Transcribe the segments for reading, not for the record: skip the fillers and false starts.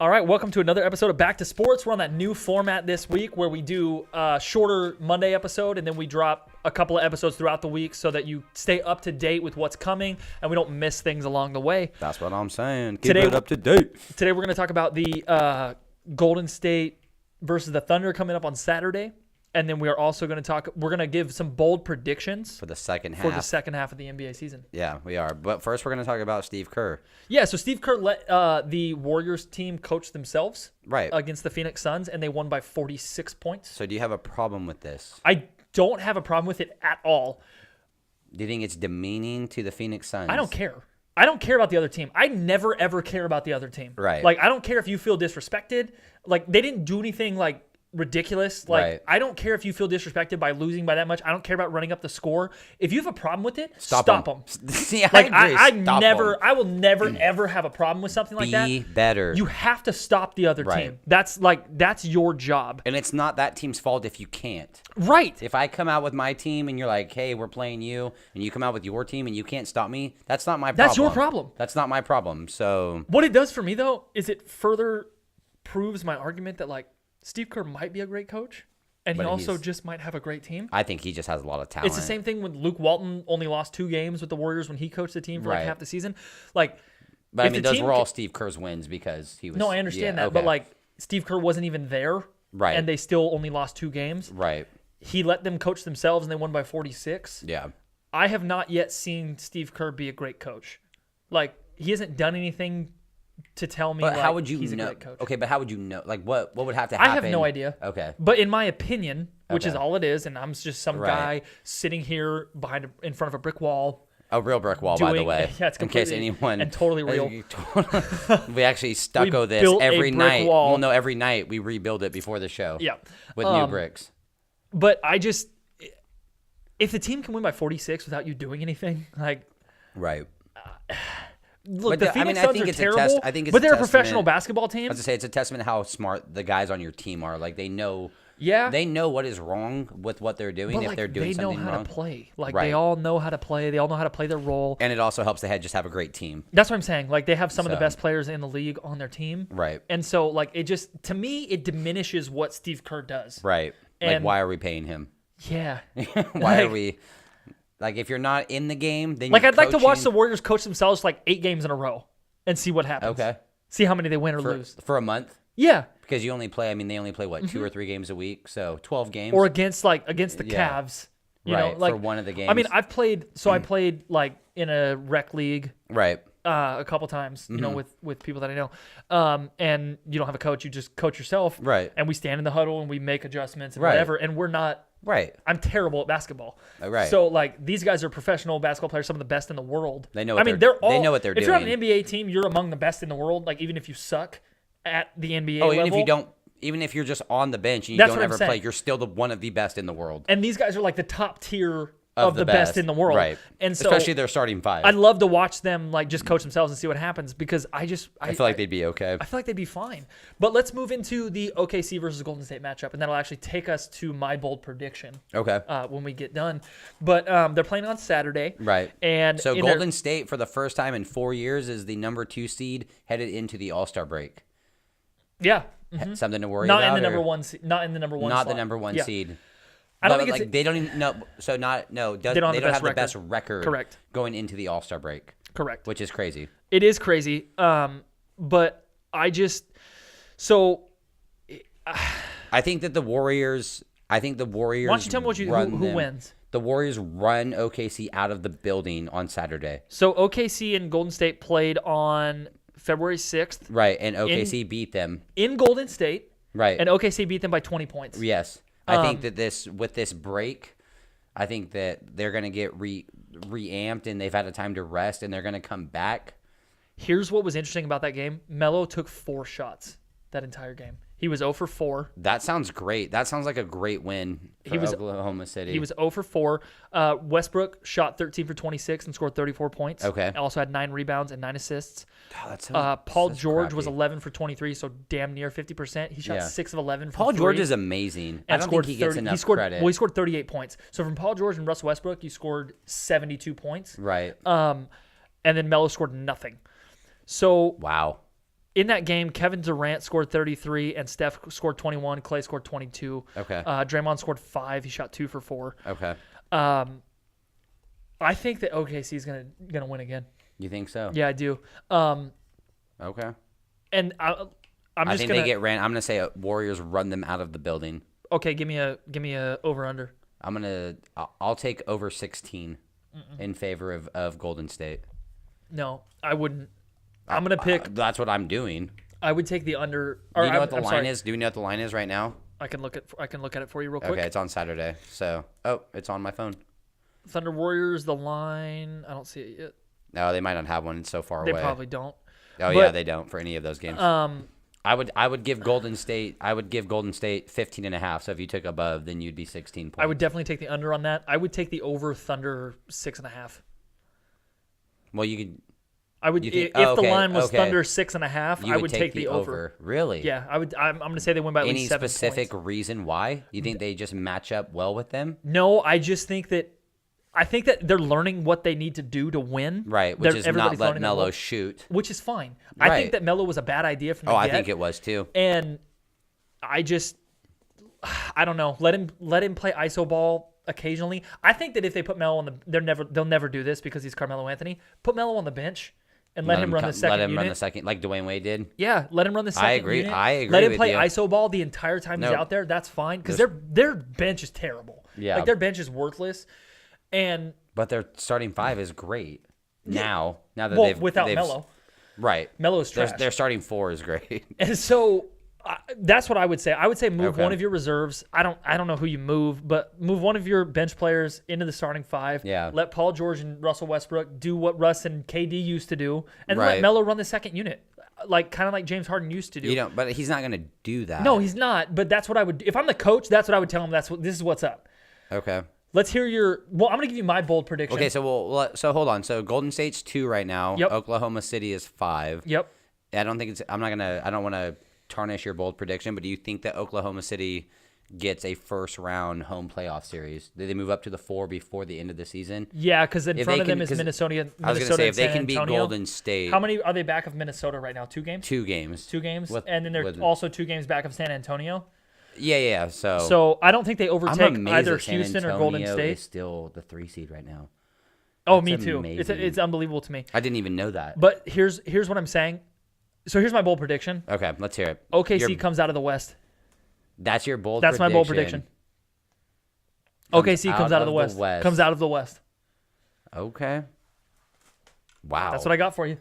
All right, welcome to another episode of Back to Sports. We're on that new format this week where we do a shorter Monday episode and then we drop a couple of episodes throughout the week so that you stay up to date with what's coming and we don't miss things along the way. That's what I'm saying. Keep it up to date. Today we're going to talk about the Golden State versus the Thunder coming up on Saturday. And then we are also going to we're going to give some bold predictions For the second half of the NBA season. Yeah, we are. But first we're going to talk about Steve Kerr. Yeah, so Steve Kerr let the Warriors team coach themselves against the Phoenix Suns, and they won by 46 points. So do you have a problem with this? I don't have a problem with it at all. Do you think it's demeaning to the Phoenix Suns? I don't care. I don't care about the other team. I never, ever care about the other team. Right. Like, I don't care if you feel disrespected. Like, they didn't do anything, like, ridiculous. Like, I don't care if you feel disrespected by losing by that much. I don't care about running up the score. If you have a problem with it, stop them. See, like, I will never ever have a problem with something like that. Be better. You have to stop the other team. That's your job. And it's not that team's fault if you can't. Right. If I come out with my team and you're like, hey, we're playing you, and you come out with your team and you can't stop me, that's not my problem. That's your problem. That's not my problem. So what it does for me, though, is it further proves my argument that, like, Steve Kerr might be a great coach, and he also just might have a great team. I think he just has a lot of talent. It's the same thing when Luke Walton only lost 2 games with the Warriors when he coached the team for like half the season. Like, but I mean, those were all Steve Kerr's wins because he was. No, I understand that, but like Steve Kerr wasn't even there, and they still only lost 2 games. Right. He let them coach themselves, and they won by 46. Yeah. I have not yet seen Steve Kerr be a great coach. Like, he hasn't done anything to tell me, but like, how would you he's know? A great coach. Okay, but how would you know? Like, what would have to happen? I have no idea. Okay. But in my opinion, which is all it is, and I'm just some guy sitting here in front of a brick wall. A real brick wall, by the way. Yeah, it's in case anyone. And totally real. We actually stucco this every night. Well, no, every night we rebuild it before the show. Yeah. With new bricks. But if the team can win by 46 without you doing anything, like. Right. Look, the Phoenix Suns are terrible, but they're a professional basketball team. I was to say, it's a testament to how smart the guys on your team are. Like, they know what is wrong with what they're doing, but if they're doing something wrong. They know how to play. Like, they all know how to play. They all know how to play their role. And it also helps the head just have a great team. That's what I'm saying. Like, they have some of the best players in the league on their team. Right. And so, like, it just, to me, it diminishes what Steve Kerr does. Right. Like, why are we paying him? Yeah. Why are we... Like, if you're not in the game, then I'd like to watch the Warriors coach themselves like 8 games in a row and see what happens. Okay. See how many they win or lose. For a month? Yeah. Because you only play, they only play, what, 2 or 3 games a week? So 12 games? Or against the Cavs. You know, like, for one of the games. I mean, I've played, I played, like, in a rec league. Right. A couple times, you know, with people that I know. And you don't have a coach. You just coach yourself. Right. And we stand in the huddle and we make adjustments and whatever. And we're not. Right. I'm terrible at basketball. Right. So, like, these guys are professional basketball players, some of the best in the world. They know what they know what they're doing. If you're on an NBA team, you're among the best in the world. Like, even if you suck at the NBA level. Even if you're just on the bench and you don't ever play, you're still one of the best in the world. And these guys are like the top tier of the best in the world. Right. And so, especially their starting 5. I'd love to watch them, like, just coach themselves and see what happens, because I feel like they'd be okay. I feel like they'd be fine. But let's move into the OKC versus Golden State matchup, and that'll actually take us to my bold prediction. Okay. When we get done. But they're playing on Saturday. Right. And so Golden State, for the first time in 4 years, is the number 2 seed headed into the All-Star break. Yeah. Mm-hmm. Something to worry about? Not in the number 1 seed. Not the number 1 seed. I don't think they don't even know. So they don't have the best record. Correct. Going into the All-Star break. Correct. Which is crazy. It is crazy. But I think that the Warriors. Why don't you tell me who wins? The Warriors run OKC out of the building on Saturday. So OKC and Golden State played on February 6th. Right, and OKC beat them in Golden State. Right, and OKC beat them by 20 points. Yes. I think that with this break, I think that they're going to get reamped and they've had a time to rest and they're going to come back. Here's what was interesting about that game. Melo took 4 shots that entire game. He was 0 for 4. That sounds great. That sounds like a great win for Oklahoma City. He was 0 for 4. Westbrook shot 13 for 26 and scored 34 points. Okay. Also had 9 rebounds and 9 assists. Oh, Paul George was 11 for 23, so damn near 50%. He shot 6 of 11 from Paul 3. George is amazing. I don't think he gets enough credit. Well, he scored 38 points. So from Paul George and Russell Westbrook, he scored 72 points. Right. And then Melo scored nothing. So wow. in that game, Kevin Durant scored 33 and Steph scored 21. Clay scored 22. Okay. Draymond scored 5. He shot 2 for 4. Okay. I think that OKC is gonna win again. You think so? Yeah, I do. Okay. And I'm just think gonna, they get ran. I'm gonna say Warriors run them out of the building. Okay, give me a over under. I'll take over 16 in favor of Golden State. No, I wouldn't. I'm gonna pick. That's what I'm doing. I would take the under. Do you know what the line is? Do you know what the line is right now? I can look at it for you real quick. Okay, it's on Saturday. So, it's on my phone. Thunder Warriors, the line. I don't see it yet. No, they might not have one. It's so far away. They probably don't. Oh yeah, they don't for any of those games. I would give Golden State 15.5. So if you took above, then you'd be 16 points. I would definitely take the under on that. I would take the over Thunder 6.5. Well, you could. I would if the line was Thunder 6.5. I would take the over. Really? Yeah, I would. I'm going to say they win by at least 7 points. Any specific reason why? You think they just match up well with them? No, I just think that. I think that they're learning what they need to do to win. Right, which is not let Melo shoot. Which is fine. Right. I think that Melo was a bad idea from the get. I think it was too. And I don't know. Let him play iso ball occasionally. I think that if they put Melo on they'll never do this because he's Carmelo Anthony. Put Melo on the bench and let him run the second unit. Run the second, like Dwayne Wade did. Yeah, let him run the second unit. I agree. Let him play iso ball the entire time he's out there. That's fine because their bench is terrible. Yeah, like their bench is worthless. But their starting 5 is great now that they've without Melo. Right. Melo's trash. Their starting 4 is great. And so that's what I would say. I would say move one of your reserves. I don't know who you move, but move one of your bench players into the starting 5. Yeah. Let Paul George and Russell Westbrook do what Russ and KD used to do, and right. let Melo run the second unit, kind of like James Harden used to do. But he's not going to do that. No, he's not. But that's what I would. If I'm the coach, that's what I would tell him. This is what's up. Okay. Let's hear your. Well, I'm going to give you my bold prediction. Okay, so hold on. So Golden State's 2 right now. Yep. Oklahoma City is 5. Yep. I don't want to tarnish your bold prediction, but do you think that Oklahoma City gets a first round home playoff series? Do they move up to the 4 before the end of the season? Yeah, because in front of them is Minnesota. I was going to say if they can beat Antonio. Golden State. How many are they back of Minnesota right now? 2 games. 2 games. 2 games, and then they're also 2 games back of San Antonio. Yeah. So I don't think they overtake either San Houston or Golden State. Is still the 3 seed right now. Oh, me too. It's unbelievable to me. I didn't even know that. But here's what I'm saying. So here's my bold prediction. Okay, let's hear it. OKC comes out of the West. That's your bold prediction. That's my bold prediction. OKC comes out of the West. Comes out of the West. Okay. Wow. That's what I got for you.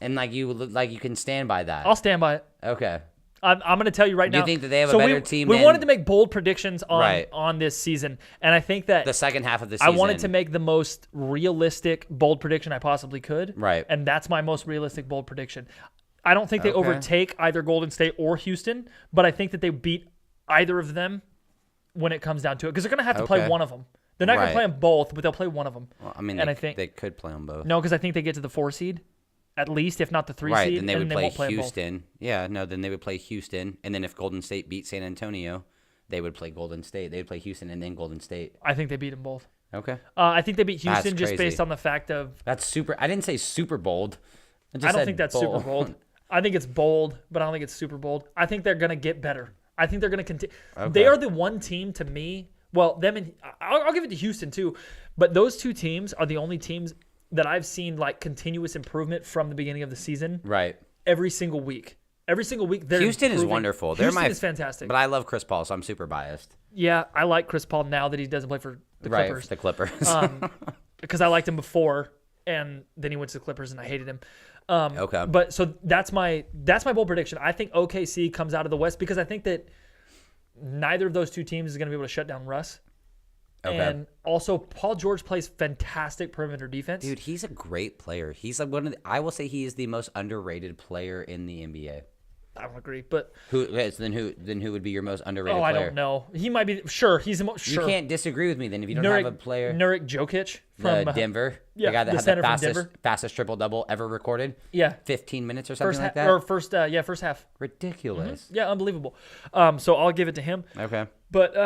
And you can stand by that. I'll stand by it. Okay. I'm going to tell you right now. Do you think that they have a better team? We wanted to make bold predictions on this season, and I think that the second half of the season, I wanted to make the most realistic bold prediction I possibly could. Right. And that's my most realistic bold prediction. I don't think they overtake either Golden State or Houston, but I think that they beat either of them when it comes down to it, because they're going to have to play one of them. They're not going to play them both, but they'll play one of them. Well, I mean, I think they could play them both. No, because I think they get to the 4 seed. At least, if not the 3 seed. Right, then they would play play Houston. Yeah, no, then they would play Houston. And then if Golden State beat San Antonio, they would play Golden State. They would play Houston and then Golden State. I think they beat them both. Okay. I think they beat Houston just based on the fact of... That's super... I didn't say super bold. I don't think that's super bold. I think it's bold, but I don't think it's super bold. I think they're going to get better. I think they're going to continue. Okay. They are the one team to me... Well, them and... I'll give it to Houston too. But those 2 teams are the only teams... that I've seen continuous improvement from the beginning of the season. Right. Every single week. They're Houston is wonderful. Houston is fantastic. But I love Chris Paul, so I'm super biased. Yeah, I like Chris Paul now that he doesn't play for the Clippers. Right, the Clippers. Because I liked him before, and then he went to the Clippers, and I hated him. Okay. But so that's my bold prediction. I think OKC comes out of the West because I think that neither of those 2 teams is going to be able to shut down Russ. Okay. And also, Paul George plays fantastic perimeter defense. Dude, he's a great player. He's I will say he is the most underrated player in the NBA. I don't agree, but then who would be your most underrated player? I don't know. He might be he's the most sure. You can't disagree with me then if you don't have a player. Nurkic Jokic from Denver. Yeah, the guy that had the fastest triple double ever recorded. Yeah. 15 minutes or something like that. First half. Ridiculous. Mm-hmm. Yeah, unbelievable. So I'll give it to him. Okay. But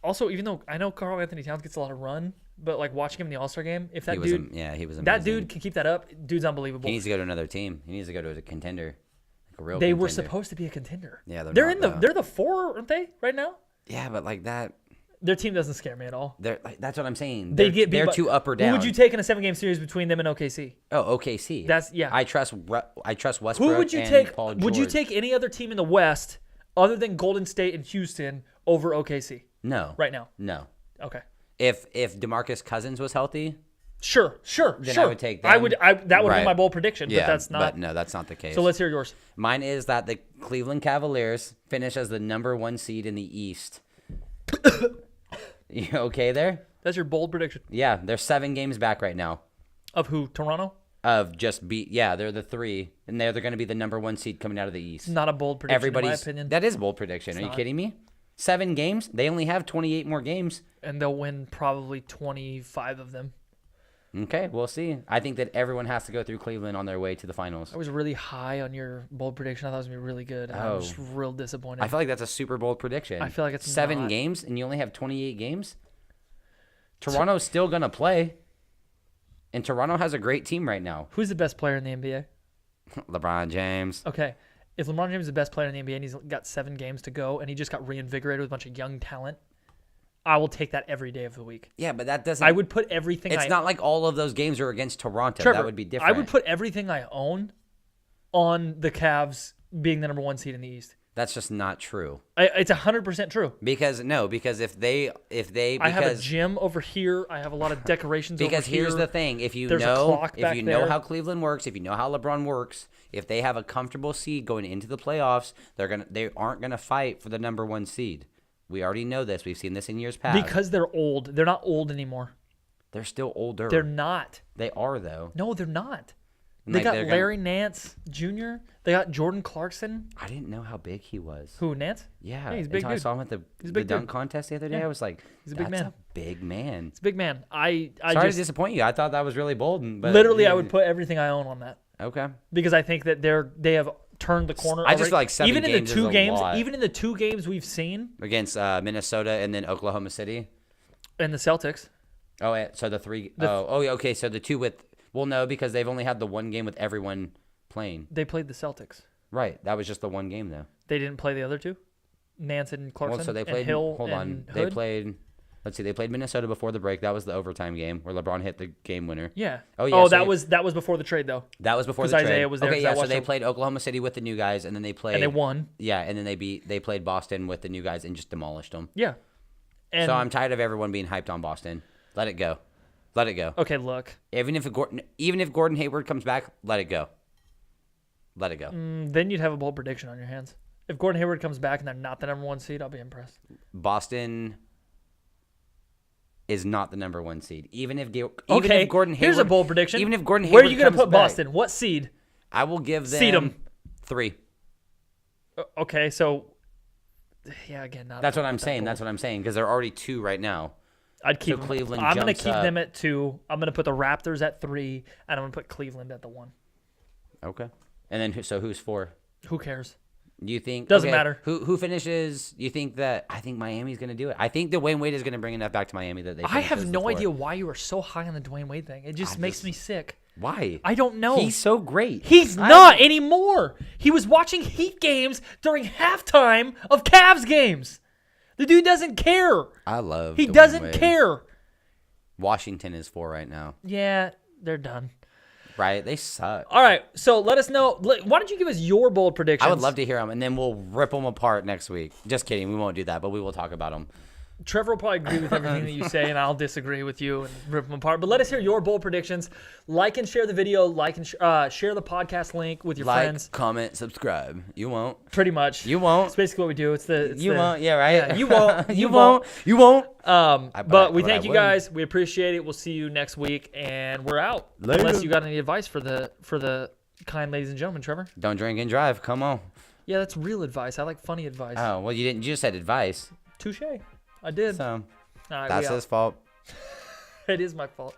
also, even though I know Karl Anthony Towns gets a lot of run, but like watching him in the All-Star game, if that he dude, was amazing. that dude can keep that up, dude's unbelievable. He needs to go to another team. He needs to go to a contender, like a real. They contender. were supposed to be a contender. Yeah, they're the 4, aren't they? Right now. Yeah, but like that. Their team doesn't scare me at all. That's what I'm saying. They're too up or down. Who would you take in a 7-game series between them and OKC? Oh, OKC. I trust Westbrook. Who would you and take? Paul Would you George. take any other team in the West other than Golden State and Houston over OKC? No. Right now. No. Okay. If DeMarcus Cousins was healthy, Sure. then I would take them. That would be Right. my bold prediction, but that's not. But no, that's not the case. So let's hear yours. Mine is that the Cleveland Cavaliers finish as the number 1 seed in the East. You okay there? That's your bold prediction. Yeah, they're 7 games back right now. Of who? Toronto? They're the 3, and they're going to be the number 1 seed coming out of the East. Not a bold prediction, in my opinion. That is a bold prediction. Are you kidding me? 7 games? They only have 28 more games. And they'll win probably 25 of them. Okay, we'll see. I think that everyone has to go through Cleveland on their way to the finals. I was really high on your bold prediction. I thought it was going to be really good. And I was real disappointed. I feel like that's a super bold prediction. I feel like it's 7 not. games, and you only have 28 games? Toronto's still going to play. And Toronto has a great team right now. Who's the best player in the NBA? LeBron James. Okay. If LeBron James is the best player in the NBA and he's got 7 games to go and he just got reinvigorated with a bunch of young talent, I will take that every day of the week. Yeah, but that doesn't... I would put everything It's not like all of those games are against Toronto. Trevor, that would be different. I would put everything I own on the Cavs being the number 1 seed in the East. That's just not true. It's 100% true. Because if they I have a gym over here. I have a lot of decorations over here. Because here's the thing: if you There's a know clock back know there. how Cleveland works, if you know how LeBron works, if they have a comfortable seed going into the playoffs, they aren't gonna fight for the number 1 seed. We already know this. We've seen this in years past. Because they're old. They're not old anymore. They're still older. They're not. They are though. No, they're not. And They like, got they're Larry Nance Jr. They got Jordan Clarkson. I didn't know how big he was. Who, Nance? Yeah, he's a big until I dude. saw him at the big dunk dude. contest the other day. Yeah. I was like, He's a big man. a big man. It's a big man. I Sorry just to disappoint you. I thought that was really bold. But literally I would put everything I own on that Okay. because I think that they have turned the corner. I just already. feel like 7 even games in the 2 is a games, lot. even in the 2 games we've seen Against Minnesota and then Oklahoma City. and the Celtics. Oh, yeah, so the 3. Yeah, okay. So the 2 with. Well, no, because they've only had the 1 game with everyone playing. They played the Celtics. Right. That was just the 1 game, though. They didn't play the other 2. Nance and Clarkson. Well, so they and played. Hill Hold and on. Hood. They played. Let's see. They played Minnesota before the break. That was the overtime game where LeBron hit the game winner. Yeah. Oh, yeah. Oh, so that was before the trade though. That was before the 'Cause trade. Isaiah was there, Okay, 'cause I yeah. So watched they them. played Oklahoma City with the new guys, and then they played. And they won. Yeah, and then they played Boston with the new guys and just demolished them. Yeah. And So I'm tired of everyone being hyped on Boston. Let it go. Let it go. okay, look. Even if Gordon Hayward comes back, let it go. Let it go. Then you'd have a bold prediction on your hands. If Gordon Hayward comes back and they're not the number 1 seed, I'll be impressed. Boston is not the number 1 seed. Even if Gordon Hayward. Here's a bold prediction. Even if Gordon Hayward where are you going to comes put back, Boston? What seed? I will give them Seed 'em. 3. Okay, so yeah, again, not. That's what I'm that saying. bold. That's what I'm saying because they're already 2 right now. I'd keep So Cleveland I'm going to jumps keep up. them at 2. I'm going to put the Raptors at 3, and I'm going to put Cleveland at the 1. Okay. And then who's 4? Who cares? Do you think Doesn't matter. Who finishes? You think that? I think Miami's going to do it. I think Dwayne Wade is going to bring enough back to Miami that they. I finish have as the no 4. idea why you are so high on the Dwayne Wade thing. It just makes me sick. Why? I don't know. He's so great. He's not anymore. He was watching Heat games during halftime of Cavs games. The dude doesn't care. I love. He Dwayne doesn't Wade. care. Washington is 4 right now. Yeah, they're done. Right? They suck. All right, so let us know. Why don't you give us your bold predictions? I would love to hear them, and then we'll rip them apart next week. Just kidding. We won't do that, but we will talk about them. Trevor will probably agree with everything that you say, and I'll disagree with you and rip them apart. But let us hear your bold predictions. Like and share the video. Like and share the podcast link with your friends. Comment, subscribe. You won't. Pretty much. You won't. It's basically what we do. You won't. Yeah, right. Yeah, you won't. You won't. You won't. But we I thank you would. guys. We appreciate it. We'll see you next week, and we're out. Later. Unless you got any advice for the kind ladies and gentlemen, Trevor. Don't drink and drive. Come on. Yeah, that's real advice. I like funny advice. Oh well, you didn't. You just said advice. Touche. I did. So All right, that's we out. his fault. It is my fault.